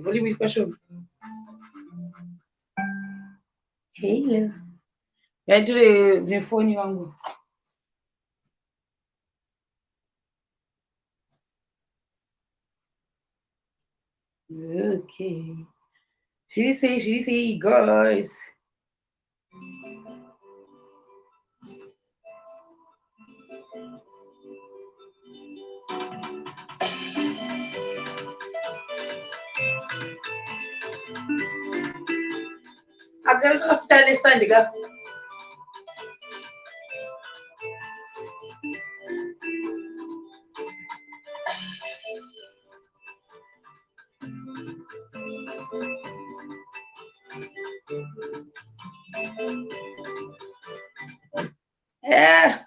Volume is special. Hey, the phone wangu. Okay. She say, guys. I got after the Sunday. Yeah.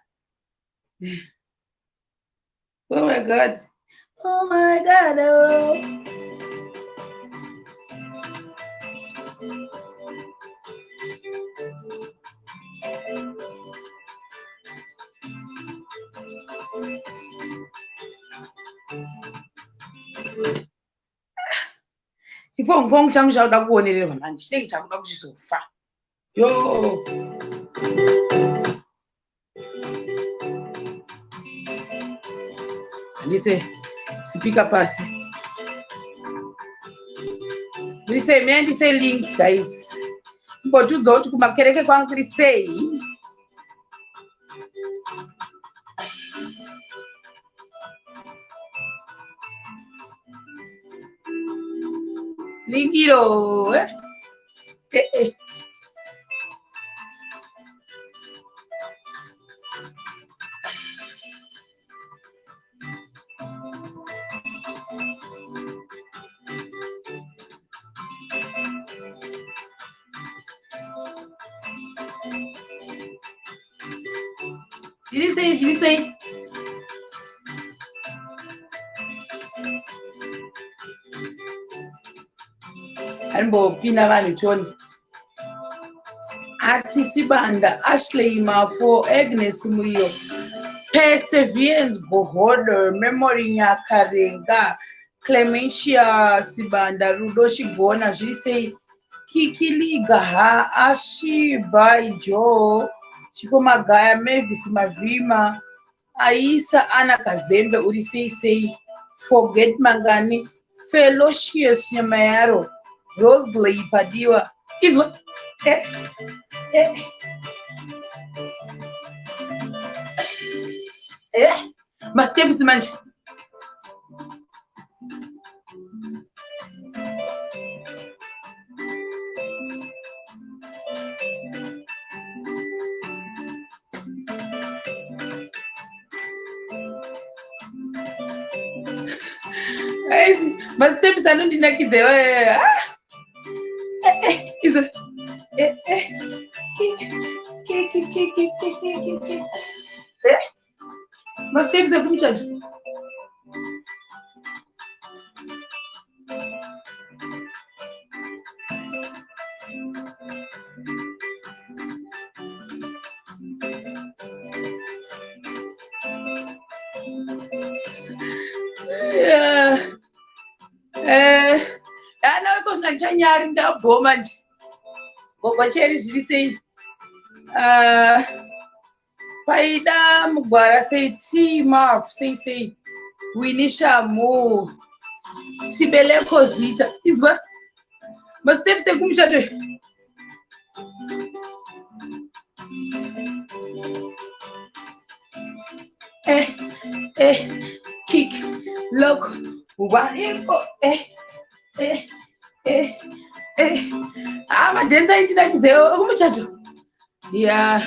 Oh my God. Oh my God. Oh. If I'm going to shout that one, man, she takes out so far. Yo. And you say, speaker pass. We say, man, this say link, guys. But you go to Makereke Quankly say. Linkiro. Eh. Did he say? And Bob Pinavan John. Atisibanda, Ashley Mafo, Agnes Muyo, Perseverance, Bohoder, Memory Karenga, Clementia Sibanda, Rudoshi Bona, she say, Kiki Gaha, Ashi by Joe, Chipomagaya, Mavis Mavima, Aisa Anna Kazembe, Urisi say, Forget Mangani, Fellowships Yamayaro, Rosalie Padiwa, is what. Mas temos mais. Mas temos a não dizer que dizer. Isso. Mas temos a como chama? Não, eu gosto de ganhar ainda bom, mas Gogocheris disse Paida Mugara say team off, say Winisha Mo Sibele Cosita. It's what? But Steph say come chat. Kick, look, I'm a gentleman in the chat. Yeah.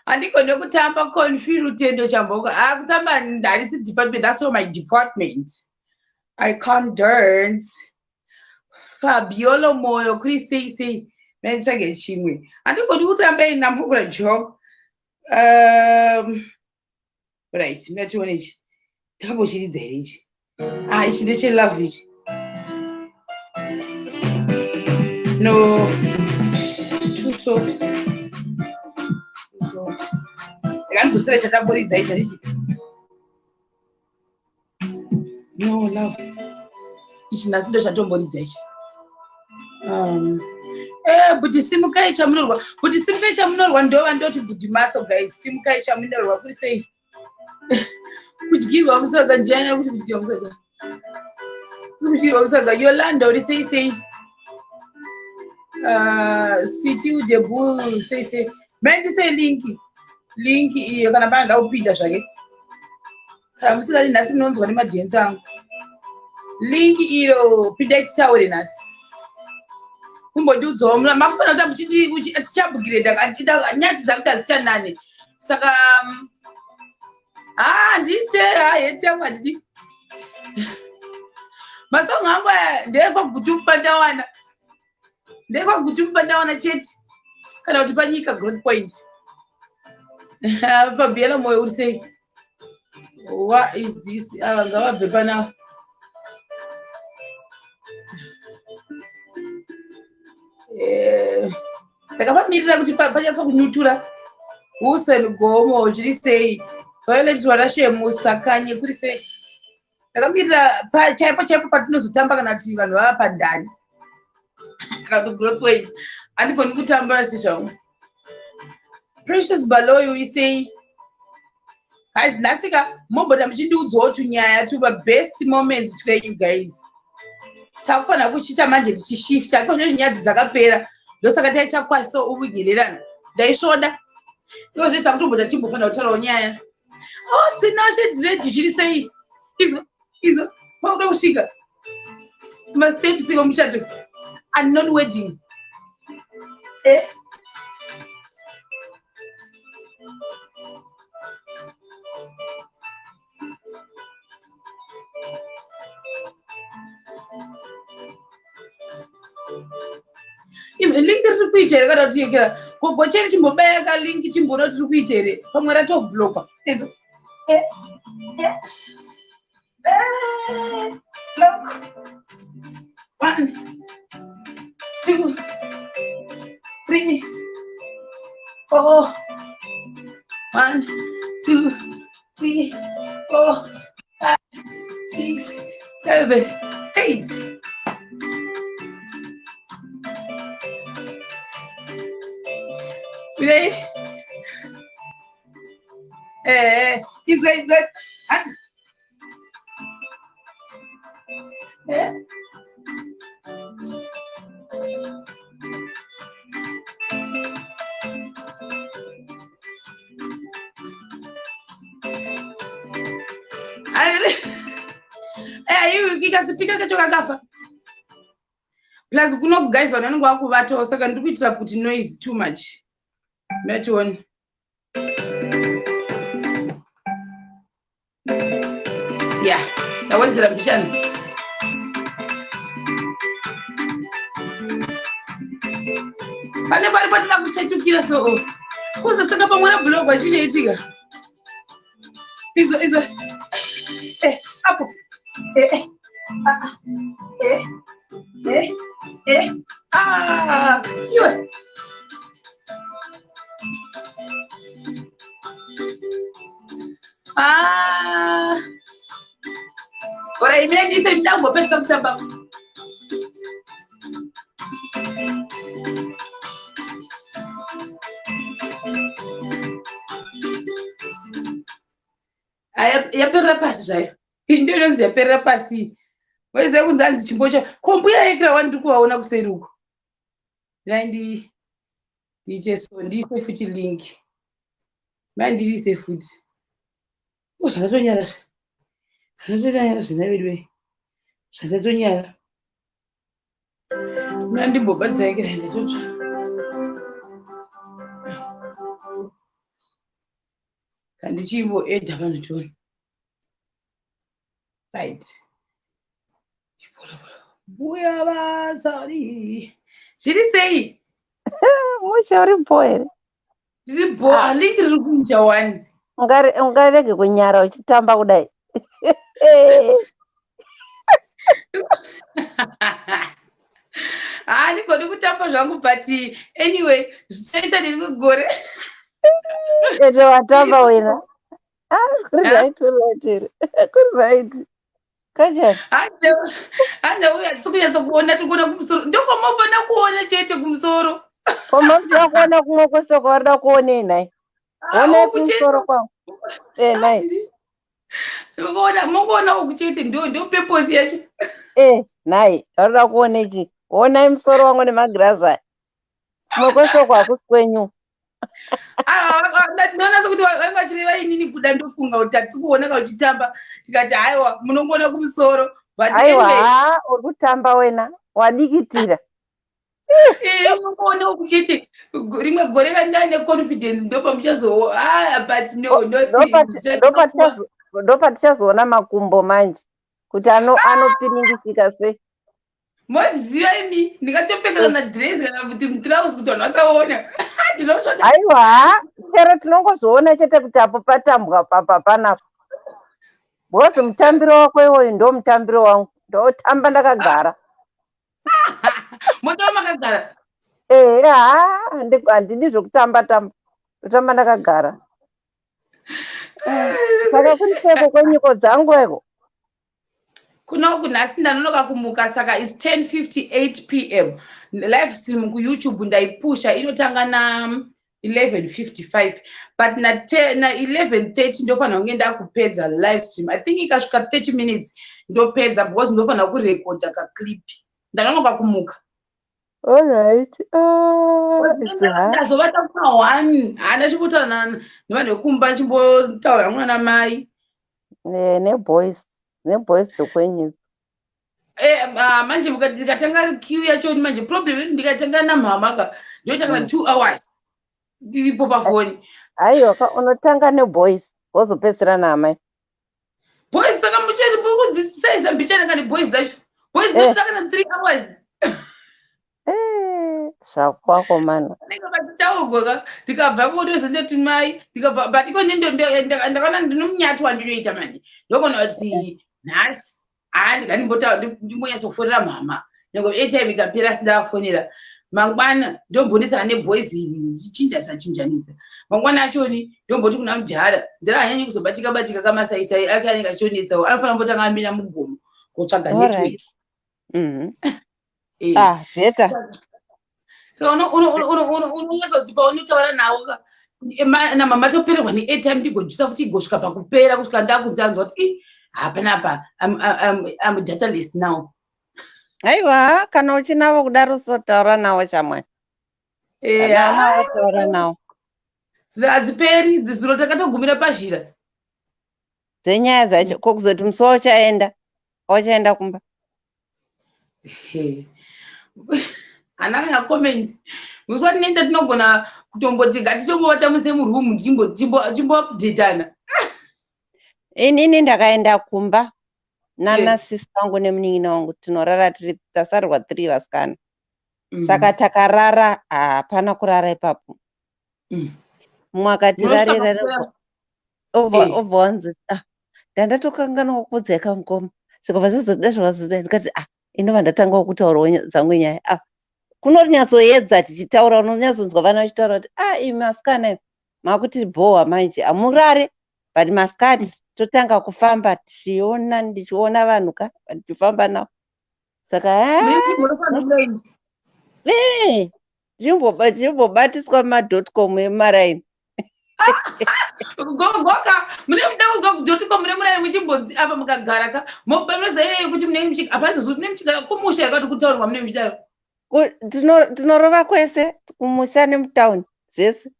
Andiko kutamba confuse utendo chamboko. Akutamba that is department. That's all my department. I can't dance. Fabiolo Moyo, Chris say Mentsage chimwe. Andikodi kuti ambe namvura job. Right, metione ichi. Ndakabochiridza here ichi. Ichi ndeche-love ichi. No. Too soft. Ndakandosera chataboridza ichi ichi. No, love. Ichi nhasi ndo chatomboridza ichi. Buti simukai chamunorwa. Buti simukai chamunorwa ndova ndoti buti matso guys. Simukai chamunorwa kuri sei. Kudyirwa musaga njani kuti kudyirwa musaga. Kudyirwa musaga Yolanda uri sei. City ude bull sei. Mendi sei link iyo kana bana ndaupinda zvake. Kana musikati nhasi munonzwa nemadhenzi angu. Link iro pinda titaure nhasi. Kumbondiudzawo makufana kuti tichabhugireda andida nyati dzakuti hazita nane. Saka ndite heti yangu handidi. Masongo angu ndekwagutumba ndawana. Ndekwagutumba ndawana Chit. Kana kuti panyika growth point. Fabiela moyo uri sei. What is this? Ngavabve pana. Ndakafamirira kuti panyatsa kunyutura. Hussein Gomo zviri sei. Violet warashemusa kanye kuri sei. Ndakamirira chaipo patinozotamba kana kuti vanhu vava pandani. Kana kuti growth point. Andigoni kutamba sezvangu. Precious Baloy uri sei. Guys, nasika mobota muchindiudzawo tunyaya tuba best moments twenyu guys. Takufana kuchita manje tichishifta ko nyadzi dzakapera. Ndosaka taita kwaso ubugirerana. Ndaishoda. Iko zvita kuti mobota chimbofana kutaura nyaya. Tinashe dread zviri sei. Izo pauda kusvika. Ma steps muchato. And non wedding. Link riri kuita kana kuti yekera gogocheri chimbobaya ka link chimboona tiri kuita here pamwe ratobloka look 1 2 3 4 1 2 3 4 5 6 7 8 Ready? It's like that. You kikasipika kacho kakafa. Plus kuno guys vanenge vakuvatawo saka ndiri kuitira kuti noise too much. Match one. Yeah, that one's the ambition. Pane pati kusetukira so. Kuza saka pamwe na blog vachichaitika. Izo. Apo. Iwe. Ora imeni ise mdango pesa kutamba. Yapera pasi zvayo. Indonzi yapera pasi. Wese kunzanzi chimbocha. Kombuya yekira wandi kuwaona kuseri uko. Ndandi ndicheso ndise futi link. Mandirise futi. Zvakatonyara. Zvakatonyara zvinavedwe. Zvakatonyara. Nandimbobatsa yekira ndatotsva. Kandichimbo edha vanhu chona. Right. Buya vatsari. Zviri sei? Musha uripo here. Tiripo halingi riri kuita wani. Ungarege kunyara uchitamba kudai. Ndigodi kutamba zvangu but anyway zvichaita ndiri kugore. Ende watamba wena. Kuri right. Kajani. Handauya tisi kunyatsa kuona tiri kuona kumusoro. Ndokwamafana kuona chete kumusoro. Koma mchira kuona kumwe kwese kwawarida kuonei nai. Onai kumusoro kwangu. Nai. Mungoona uku chete ndo purpose yacho. Nai. Warida kuonei chi. Onai musoro wangu nemagirazi aya. Kumwe kwese kwakusi kwenyu. Ndinonasa kuti vanga vachireva inini kuda ndofunga kuti hatisi kuoneka uchitamba tikati haiwa munongoona kumusoro but aiwa uri kutamba wena wadikitira unongoona ukuchiti rimwe gore kandaine confidence ndopamuchazo but ndopatichazoona makumbo manje kuti anopiringisika sei moziva imi ndingatopfekera madresi kana kuti mutrausi kuti vanhu vasaona. aiwa chero tinongozoona chete kuti apo patambwa panapo bhozi mutambiro wako iwoyu ndo mutambiro wangu ndotamba ndakagara. Motova makagara? Handidi zvokutamba ndotamba ndakagara. Saka kuniseko kwenyiko dzangu eko kunoku nhasi ndanonoka kumuka saka is 10:58 p.m. live stream kuyoutube ndaipusha inotanga na 11:55 but na 11:30 ndofanira kunge ndakupedza live stream. I think ikasvika 30 minutes ndopedza because ndofanira kurekodha kaclip. Ndanonoka kumuka. Alright. Ndazovata kuna 1 hana chimbotaura nevanhu vekumba chimbotaura hamwe namai neboys dokwenyu manje ndikatanga queue yacho manje problem ndikatanga namama ndotanga 2 hours ndiripo pafoni. Aiwa unotanga neboys wozopedzera namai boys saka mucheti kudzisaisa mbichana kani boys dacho boys ndotanga 3 hours. Zvakwako mana ndikabva ndikabva kodozendeti mai ndikabva but iko ndakaona ndinomunyati wandinoita manje ndokona kuti nhasi ndinganyatsokufonera mama nyange airtime ikapera sindafonera mangwana ndombonetsana neboys ndichinjanisa mangwana achoni ndomboti kuna mujara ndira hanyanyi kuzobatika kamasaisai ake anenge achionetsawo anofanira kumbotanga amira mugomo kotsvaga network. Beta. So unonyatsa kuti paunotaura nawo namama topererwa neairtime ndigojusa kuti igosvika pakupera kusvika ndakudzanzwa kuti hapanapa am dataless now. Aiwa kana uchinavo kudaro sotaura nawo chamwani. Taura nawo. Hadziperi dzizuro takatogumira pazhira. Dzenyaya dzacho kokuzoti musi wachaenda kumba. Hana kana comment. Muswati nenda tinogona kutomboti ngatichongobata muse murumu chimboupdateana. Inini ndakaenda kumba nana sisi wangu nemunin'ina wangu tinorara tasarwa 3 vasikana. Saka takarara hapana kurara ipapo. Mumwe akatirarira obva wanzi ndatokanganawo kudzeka mukoma zvikabva zvazoda zvavazodai ndikati inova ndatanga kutaurawo dzangu nyaya kunori nyatsoedza tichitaura unonyatsonzwa vana vachitaura kuti imi masikana makuti bhowa manje hamurare but masikati totanga kufamba ndichiona vanhu ka tichifamba navo saka chimbobatiswa ma.com emaraini goka mune muda kuzwa kudhotiko mune muraini muchimbodzi apa mukagara ka mobanoza kuti mune muchika apazozo mune muchigara kumusha yakati kutaurirwa mune muchidaro tinorova kwese kumusha nemutauni zvese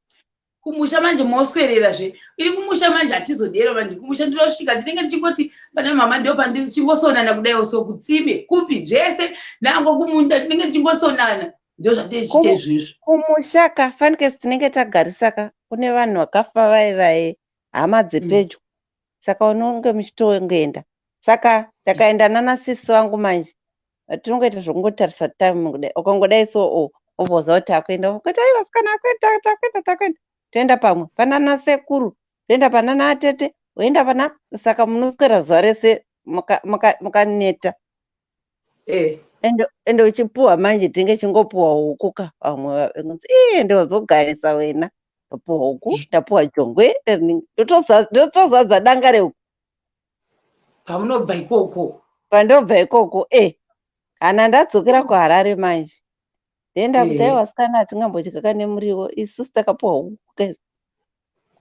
kumusha manje moswererazve iri kumusha manje hatizodero manje kumusha ndinosvika ndinenge ndichingoti pane mama ndo pandichingosonana kudaiwo so kutsime kupi zvese nango kumunda tinenge tichingosonana ndo zvateichite izvizvo kumushaka fanikesi tinenge tagarisaka kune vanhu vakafa vai hama dzepedyo saka unonge muchitongoenda saka takaenda nana sisi vangu manje tinongoita zvokungotarisa time kudai ukangodai so obvouza kuti takuenda kuti aiwa sikana takuenda toenda pamwe panana sekuru toenda panana atete woenda pana saka munoswera zuva rese mukaneta ende uchipuhwa manje tinge chingopuhwa huku ka vamwe ende wazogarisa wena ndapuhwa huku ndapuhwa jongwe ndotozadza danga rehuku pamunobva ikoko pandobva ikoko kana ndadzokera kuharare manje ndenda kuti aiwa sikana hatingambodya kane muriwo isusu takapuhwa huku kezi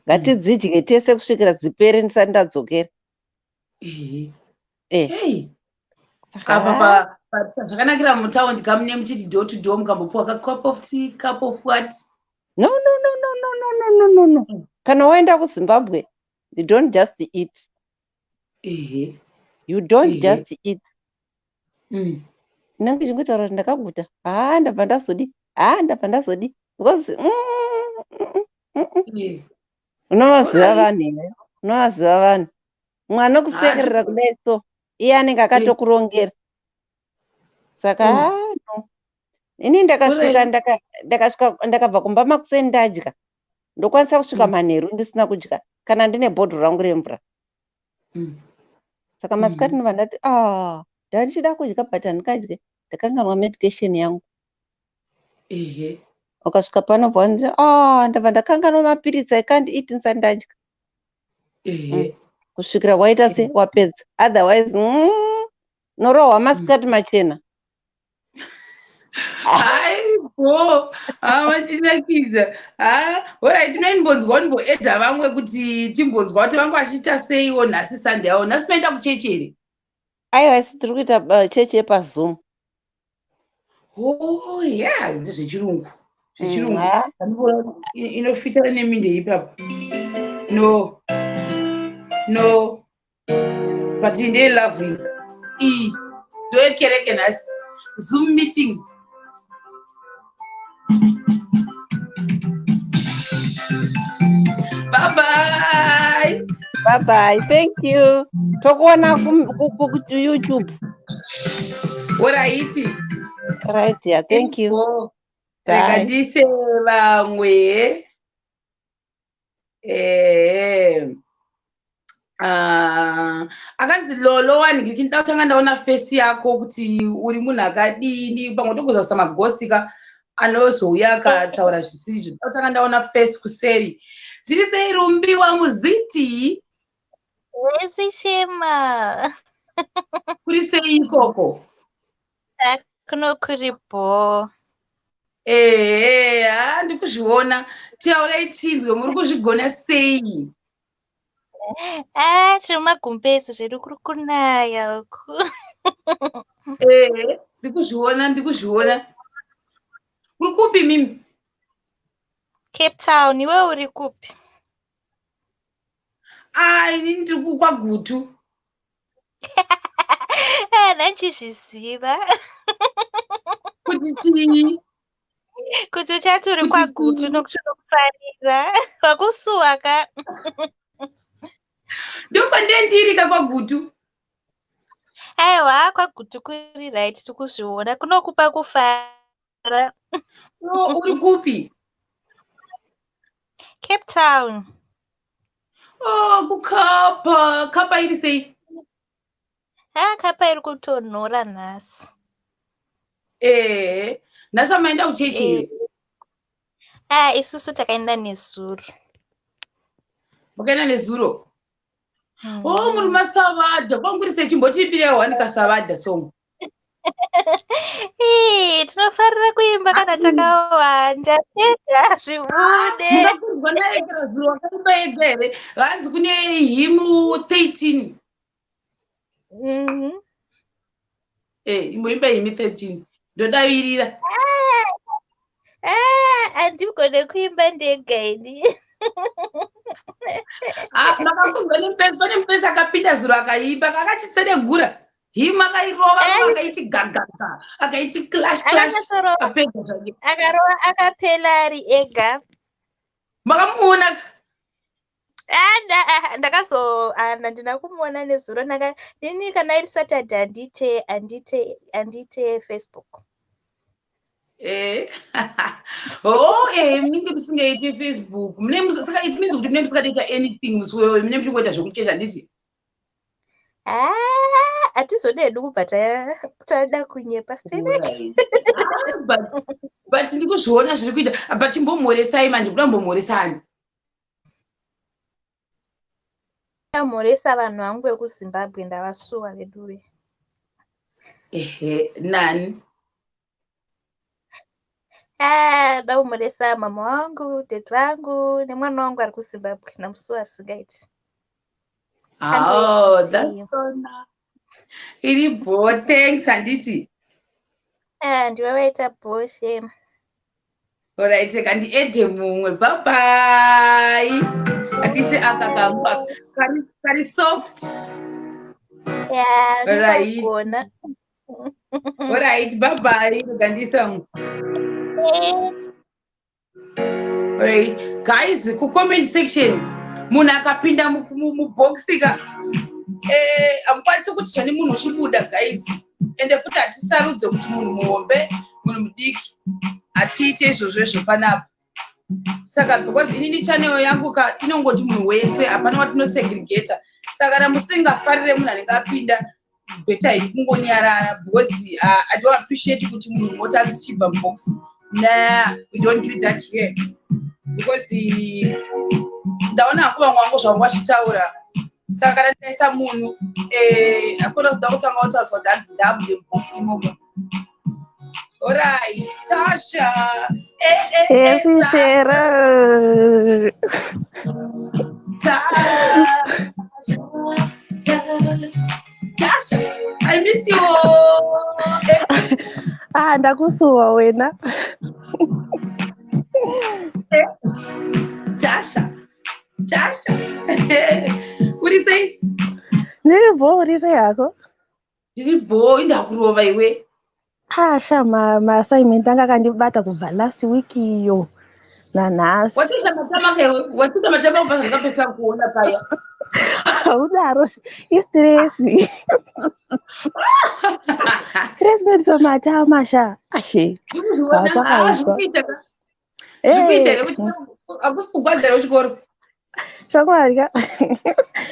ngatidzidye tese kusvikira dzipere ndisati ndadzokera apa zvakanakira mutaundi kamune muchiti door to door mukambopuwa cup of what no kana waenda kuzimbabwe you don't just eat you don't just eat inenge chingotaura kuti ndakaguta ndabva ndazodi because unovaziva vanhu here unovaziva vanhu mwana kusekerera kudai so iye anenge akatokurongera saka no ini ndakasvika ndakabva kumba makuseni ndadya ndokwanisa kusvika manheru ndisina kudya kana ndine bhodhoro rangu remvura saka masikati ndobva ndati ndandichida kudya but handikadye ndakanganwa medication yangu ukasvika panobva ndabva ndakanganwa mapiritsi aikandiiti ndisati ndadya kusvikira waita se wapedza otherwise norohwa masikati machena aibo machinakidza orai tinoimbonzwa nimboedha vamwe kuti timbonzwa kuti vange vachiita seiwo nhasi sande yavo nhasi maenda kuchechi here aiwa isi tiri kuita chechi yepazoom ndezvechirungu inofitana neminde ipapo no but ndei lovely iyi ndoyekereke nhasi zoom meeting bye bye thank you tokuona youtube oraiti right yeah thank you rega ndise vamwe akanzi lolowani ngiti ndida kutanga ndaona fesi yako kuti uri munhu akadini pamwe tokuzosa magostika anozouya akataura zvisizvo ndida kutanga ndaona fesi kuseri zviri sei rumbiwa muziti wesi shema kuri sei ikoko kuno kuripo ndikuzviona taurai tinzwe muri kuzvigona sei tiri magumbezi zvedu kuri kunaya uku ndikuzviona uri kupi mimi Cape Town iwe uri kupi inini ndiri kwagutu nanchizviziva kuti chii kuti uchati uri kwagutu nokuti unokufarira wakusuwa ka ndokwandendiri kakwagutu aiwa kwagutu kuri right tikuzviona kunokupa kufara uri kupi Cape Town kapa iri sei kapa iri kutonhora nhasi nhasi amaenda kuchechi isusu takaenda nezuro mukaenda nezuro muri masavadha kwanguri sechimbotipirehwa ndikasavadha somo tinofarira kuimba kana takawanda tega zvibude ndakuzwa naegera zuro wakaimba yega here hanzi kune himu 13 imboimba himi 13 ndodavirira handigone kuimba ndega ini makakundwa nemupesi pane mupesi akapinda zuro akaimba kakachitsenegura himu akairova akaiti gagaga akaiti clash apedza zvake akarova akapela ari ega makamuona ndina kumuona nezuro nini kana iri Saturday andite Facebook Munenge musingaiti Facebook. Saka it means kuti munenge musingatoita anything musiwewe, munenge muchingoita zvekucheza nditi. Hatizodedi kubva tada kunyepa sitiri. But ndikuzviona zviri kuita. But chimbomhoresai manje, kuda mbomhoresani. Ndamhoresa vanhu vangu vekuZimbabwe, ndavasuwa vedure. Nani? Ndamhoresa mama wangu, dad wangu, nemwana wangu ari kuZimbabwe, namusuwa asingaiti. That's so nice. Iri bo, thanks handiti. Ndiwe waita bo, Shema. Alright, kandi ede mumwe. Bye bye. Akise akagamba kari soft. Alright. Alright, bye bye. Gandisa. Alright, guys, ku comment section munhu akapinda mubox ka amukwanisi kuti chani munhu chibuda guys, ende futi hatisarudze kuti munhu muhombe munhu mudiki atiite izvozvo panapa. Saka because inini channel yangu inongoti munhu wese, hapana watinosegregata. Saka kana musingafarire munhu anenge apinda, better iri kungonyarara because I don't appreciate kuti munhu mota achichibva mubox. Nah, we don't do that here because ndaona akuva mwangu zvangu vachitaura. Saka kana ndaisa munhu akona kuda kutanga kutaurisa danzi ndabude mubox imomo. Alright, Tasha. Yes, Shera. Tasha, I miss you. Ndakusuwa wena. Tasha. What do you say? Ndiribo, what do you say yako? Ndiribo, indakurova iwe. Ma assignment anga kandibata kubva last week iyo. Nanhasi. Watuta matama kubva zvakapesa kuona paya. Udaro istresi. Stress ndiriso matama sha. Zvikuita kuti akusi kugwadzira kuchikoro. Shakwarya.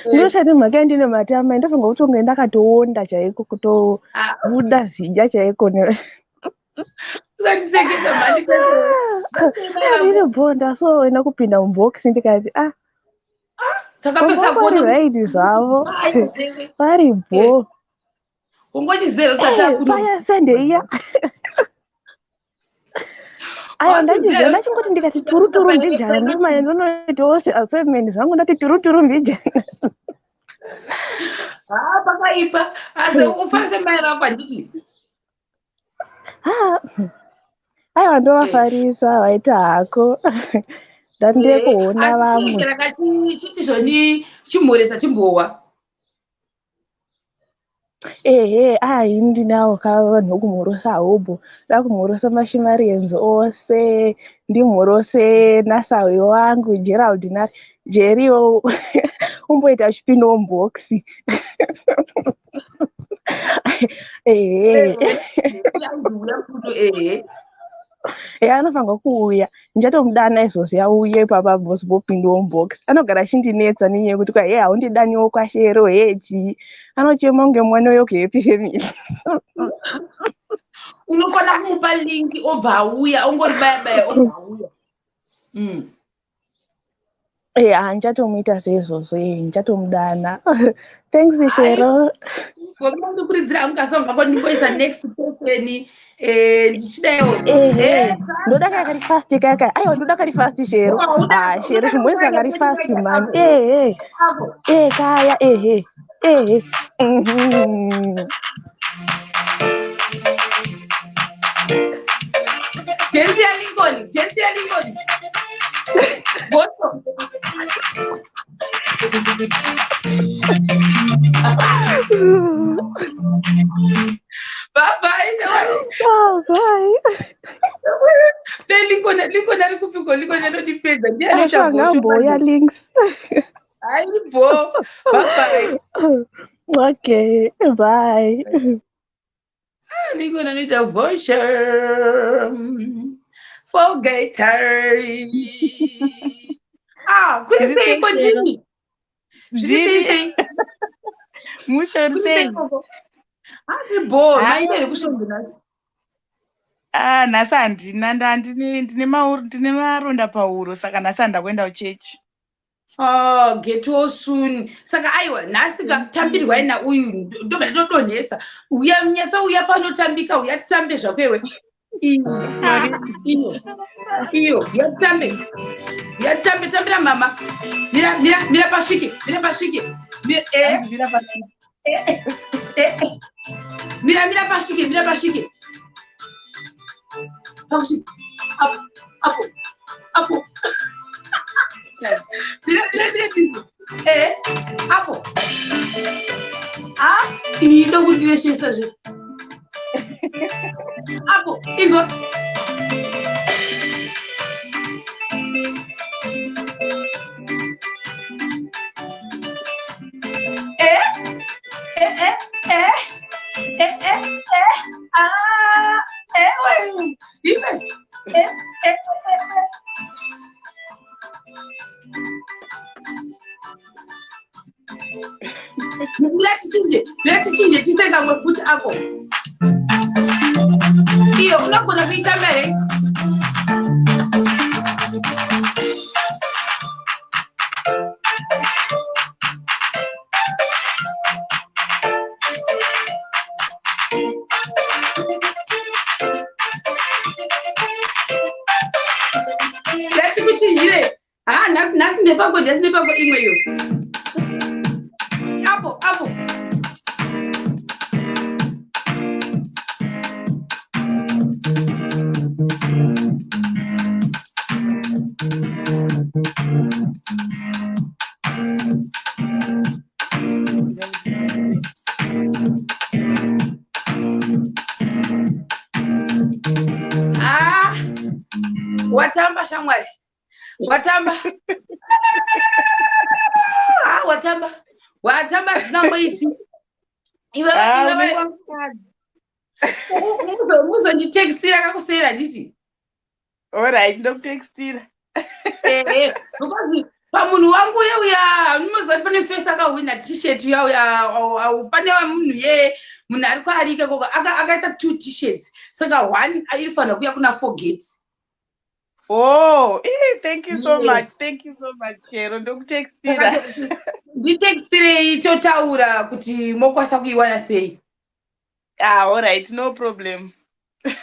Ndinoshande mhaka ndine matama, ndafunga kuti unge ndakatoonda chaiko kutobuda zija chaiko ne. Usandisekesa mali Ndiri bonda so wena kupinda mubox ndikati takapesa kuona right zvavo. Vari bo. Ungochizera tata kuti paya sende iya. Ayo ndachingoti ndikati turuturu mbijana ndimanye ndonoita assignment zvangu ndati turuturu mbijana. Pakaipa asi ufanise mai rako handiti. Aiwa ndovafarisa waita hako. Ndandire kuona vamwe. Chiti zvoni chimhoresa chimbowa. Ndinawo vanhu kumhorosa hobho. Ndakumhorosa mashimarienzo ose, ndimhorose nasawe wangu Gerald nari Jeriwo umboita chipinda mubox. Anofanga kuuya. Ndichatomudana izvozvi auye papa bosi bopinda mubox. Anogara achindinetsa nenyaya yekuti haundidaniwo kwashero heji. Anochema kunge mwana wehappy family. Unofana kumupa link obva auya, ungori baya obva auya. Ndichatomuita seizvozvo, ndichatomudana. Thanks Shero. Ngomba ndikuridzira mukasonga ndimboisa next person ndichidayo. Ndoda kari fast kaka. Aiwa ndoda kari fast Shero. Shero chimboisa kari fast man. Kaya Jensi ya Lincoln. Boso. Bye. Lincoln ari kupiko, Lincoln anotipedza. Ndiye anoita boya links. Bye. Okay, bye. Ningona nita voucher for gatari. Kuri sei ko Jimmy. Zviri sei. Mushori sei. Ati bo, maine rekushonga nasi. Nhasi handina ndine maronda pahuro saka nhasi handakuenda kuchechi. Get well soon. Saka aiwa nhasi katambirwa ina uyu ndoga ndodonhesa. Uya munyasa uya panotambika uya titambe zvakwewe. Iyo yatambe. Yatambe tambira mama. Mira pasvike. Mira pasvike. Mira pasvike. Mira pasvike. Apo. Mira disso. Apo. E não vou dizer isso hoje. Apo, isso. Ngatichinje tisekamwe futi ako. Iyo unogona kuita mbere. Ngatikuchinjire. Nhasi ndepako imweyo. Apo. Watamba shamwari. Watamba zinamboiti. Iwe muzo nditextira kakusera nditi. Alright, ndokutextira. Because pamunhu wangu uya unoziva pane face akahwina t-shirt ya pane munhu munhu ari kwarika koko akaita 2 t-shirts saka 1 irifanira kuya kuna forget. Thank you so much. Thank you so much, Shero. Ndokutextira. Nditextirei totaura kuti mokwasa kuiwana sei. Alright, no problem.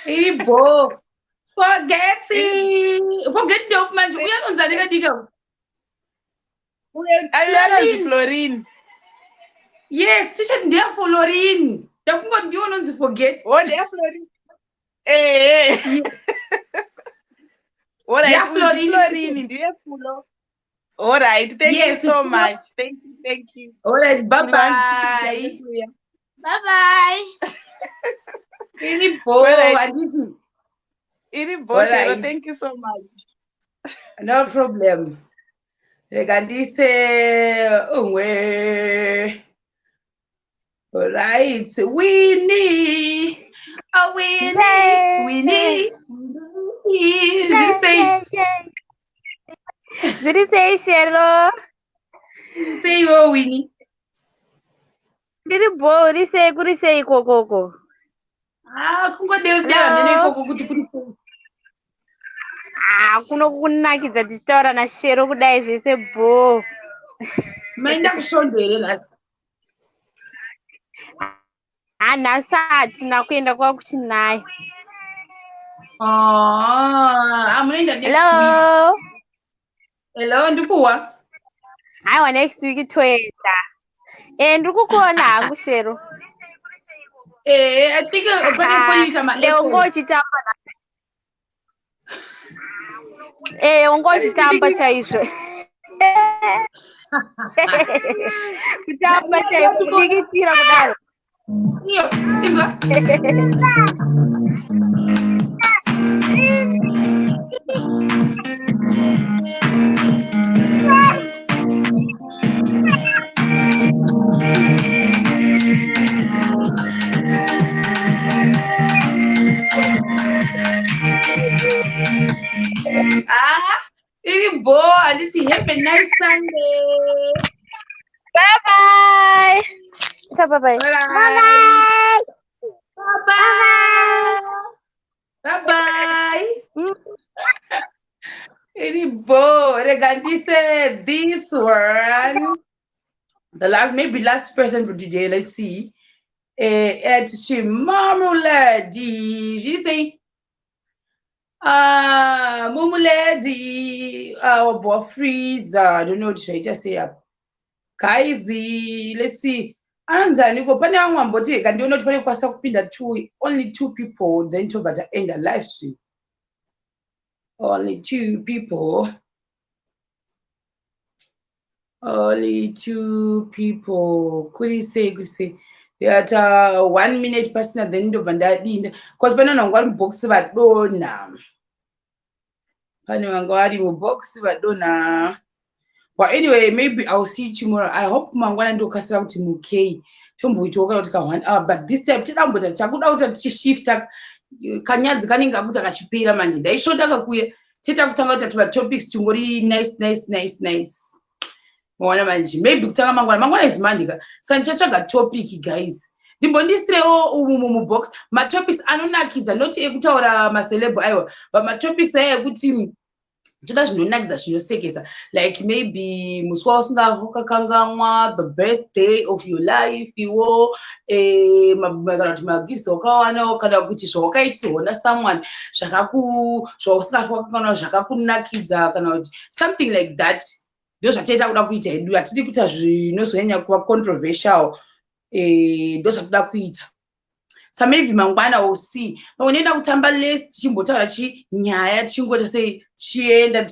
Iribo. Forget ndio manje uyanonza dika. Ayuanonzi Florine. Yes, t-shirt ndiya Florine. Ndakungo ndiyo nonzi forget. Ndiya Florine. Alright, Florine ndiye fulo. Alright, thank you so much. Thank you. Alright, bye-bye. Bye-bye. Iribo, Aditi. Iribo, Shero, thank you so much. No problem. Regandise unwe. Alright, Winnie. Winnie. Ziri sei Shero. Sei Winnie. Ndiri bori sei kuri sei kokoko. Kungodera mene ikoko kuti kuri sei. Kuno kunakidza tichitaura naShero kudai zvese bho. Maenda kushondo here nhasi. Nhasi hatina kuenda kwakuchinayo. Munoenda next week. Hello, ndikuwa. Aiwa next week toenda. Ndiri kukuona hangu Shero. I think pane poita ungochitamba ungochitamba chaizvo. Kutamba chaizvo kudikitira kudaro. Iyo, izwa. Have a nice Sunday. Bye-bye. Bye-bye. Bye-bye. Bye-bye. Bye-bye. This one. The last person for today. Let's see. At SHEMATV. She say, Mumuledi, our boy freeze. I don't know what should I just say. Kaizi, let's see. Anzani go pane wangu ambote kandi ono tipane kwasa kupinda only 2 people then to but end a live stream. Only 2 people. Only 2 people. Could say at 1 minute person at the end of that because when on one box but dona. Panwangwari box but dona. But anyway, maybe I'll see you tomorrow. I hope mangwana ndo kasira kuti mukei. Tombo ichoka kuti ka 1 hour but this time tidamboda chakuda kuti shifta kanyadzi kanenga kuti akachipira manje. Ndaishoda kakuye. Teta kutanga kuti atuba topics tungori nice. Mwana manje. Maybe kutanga mangwana is mandika. Sanchachaga topic guys. Ndimbondisirewo mu box. Ma topics anonakiza not ekutaura ma celeb aiwa. But ma topics ayekuti like maybe the best day of your life, someone something like that. Those are controversial. So maybe mangwana will see. But when you tamba list, chimbota chi nyaya chingota say chienda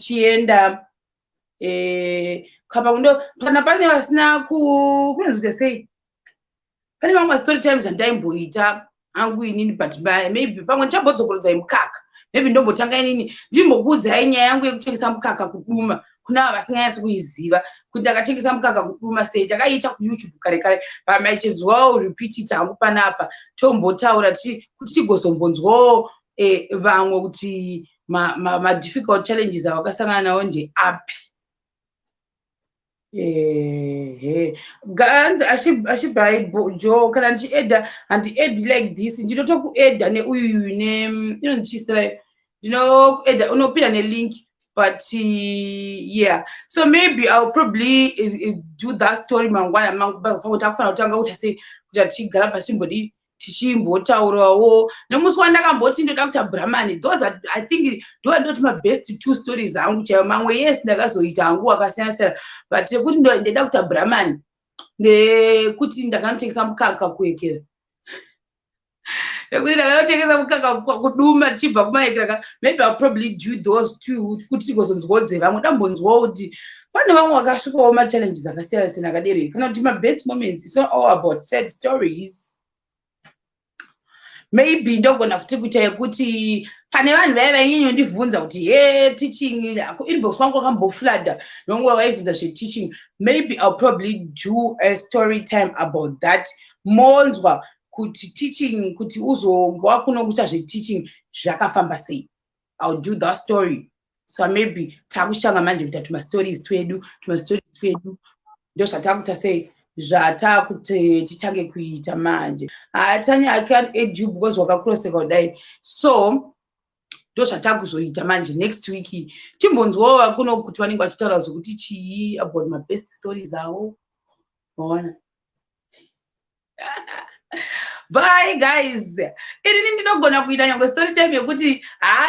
kabagundo kana pane vasina ku kunozwe say pane mangwa story times and time boita angu inini but maybe pamwe chabodzokorodza imukaka maybe ndombotanga inini ndimbokudza nyaya yangu yekutengesa mukaka kuduma kuna vasinganyatsi kuiziva kuti akatengesa mukaka kuduma sei takaita ku YouTube kare pamaichezwawo repeat it hangu panapa tombotaura kuti tigozombonzwawo vamwe kuti ma difficult challenges avakasangana nawo nje api. Ashibai jo kana ndichiedha handiedhi like this ndinotokuedha neuyu inondichisira kuedha unopinda nelink. But yeah, so maybe I'll probably do that story mangwana pakutafana kutanga kuti say kuti tigara pasimbodi tichimbotaurawo nemusi wandakamboti ndoda kuita Brahmani. Those are, I think, those my best 2 stories angu chaiwo. Mamwe yes ndakazoita angu akasiyana, but kuti ndoda kuita Brahmani nekuti ndakanotengesa mukaka kuekera. Maybe I'll probably do those 2 kuti tigozonzwodze vamwe dambonzwawo kuti pane vamwe vakasvikawo ma challenges akasiyana siyana akaderera kana kuti my best moments. It's not all about sad stories. Maybe ndogona futi kuita yekuti pane vanhu vaya vainyanya ndibvunza kuti teaching inbox wangu wakamboflooda nonguva vaibvunza teaching. Maybe I'll probably do a story time about that. Monzwa kuti teaching kuti uzongwa kuno kuita teaching zvakafamba sei. I'll do that story. So maybe takushanga manje kuita tuma stories twedu ndo zvatakuita sei zvatakuti titange kuita manje. Tanya, I can't aid you because wakakroseka kudai. So ndo zvatakuzoita manje next week. Timbonzwawo kuno kuti vanenge vachitaura zvokuti chii about my best stories awo. Ona. Bye guys. Ini ndinogona kuita nyangwe story time yekuti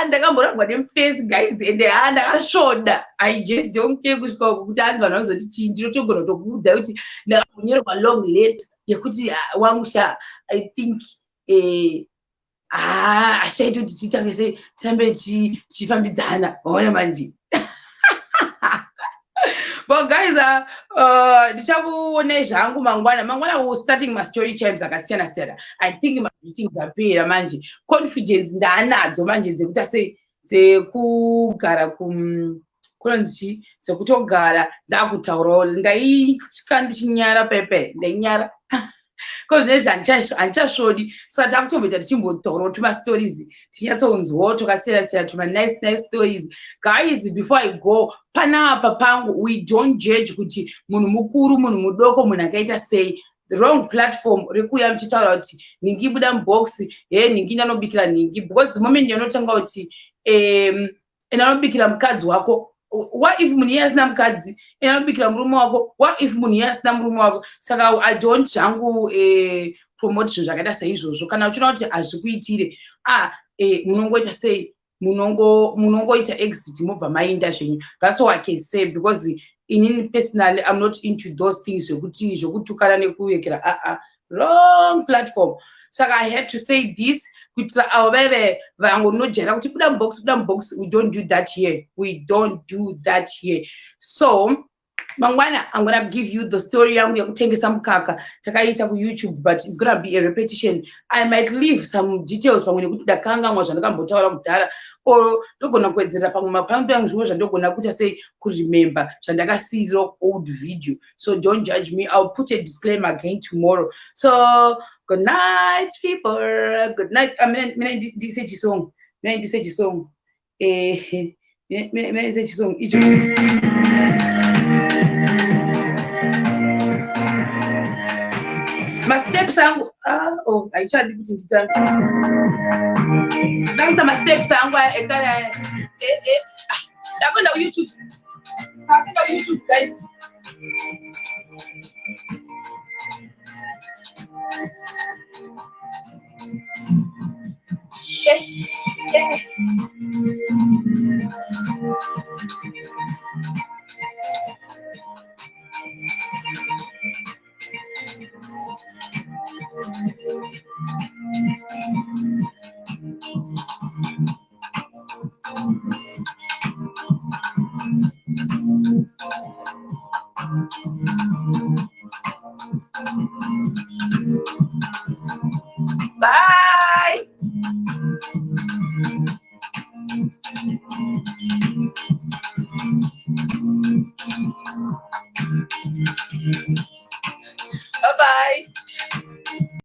ndakamboragwa nemuface guys and ndakashoda. I just don't care kusvika kuti anzi vanhu vanozoti chii. Ndinotogona kutokuudza kuti ndakanyorerwa long letter yekuti wamusha I think ashaita kuti titange tisambe tichifambidzana. Waona manje. But guys, ndichakuone zvangu mangwana will starting my story times akasiyana siyana. I think my meetings apera manje. Confidence ndanadzo manje dzekuti sekugara kunonzi sekutogara ndakutaurawo ndaitya ndichinyara pepe ndainyara because handichashori saka takutomboita tichimbotaurawo tumastories tinyatsounzwawo twakasiyana-siyana tuma nice stories. Guys, before I go, panapa pangu, we don't judge kuti munhu mukuru, munhu mudoko, munhu akaita sei. The wrong platform rekuya mchitaura kuti ningi buda mubox ningi ndanobikira ningi, because the moment yanotanga kuti ndanobikira mukadzi wako, what if munhu iye asina mukadzi ndanobikira murume wako, what if munhu iye asina murume wako. Saka I don't hangu promote zvinhu zvakaita saizvozvo. Kana uchiona kuti hazvikuitire munongoita sei, munongoita exit mobva mainda zvenyu. That's all I can say, because inini personally I'm not into those things zvokutukana nekuvekera wrong platform. Saka I had to say this kuitira avo veve vangonojera kuti buda mubox. We don't do that here. We don't do that here. So mangwana, I'm gonna give you the story yangu yakutengesa mukaka takaita kuYouTube, but it's gonna be a repetition. I might leave some details pamwe nekuti ndakanganwa zvandakambotaura kudhara, or ndogona kuwedzera pamwe mapando yangu zvimwe zvandogona kuita sei kuremember zvandakasiira old video. So don't judge me. I'll put a disclaimer again tomorrow. So good night people, good night. Mina ndise chisongo icho. Masteps angu aichadi kuti nditambe ndamisa masteps angu ekaya ndapinda kuYouTube guys. Yeah. Bye.